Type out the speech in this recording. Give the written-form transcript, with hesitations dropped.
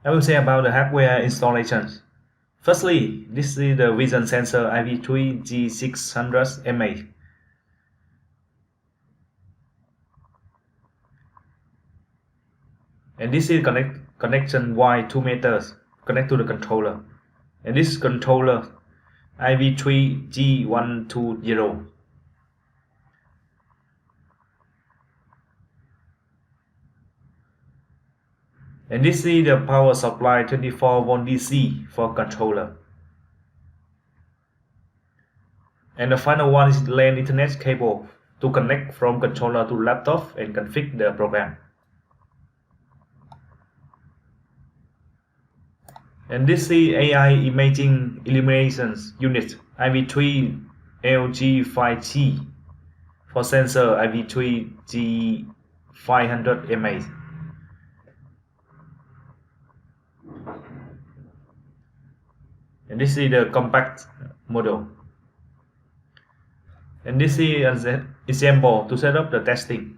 I will say about the hardware installations. Firstly, this is the vision sensor IV3G600MA. And this is connection wide 2 meters connect to the controller. And this controller IV3G120. And this is the power supply 24 volt DC for controller. And the final one is LAN Ethernet cable to connect from controller to laptop and configure the program. And this is AI imaging illuminations unit IV3 LG5G for sensor IV3G500MA. And this is the compact model. And this is an example to set up the testing.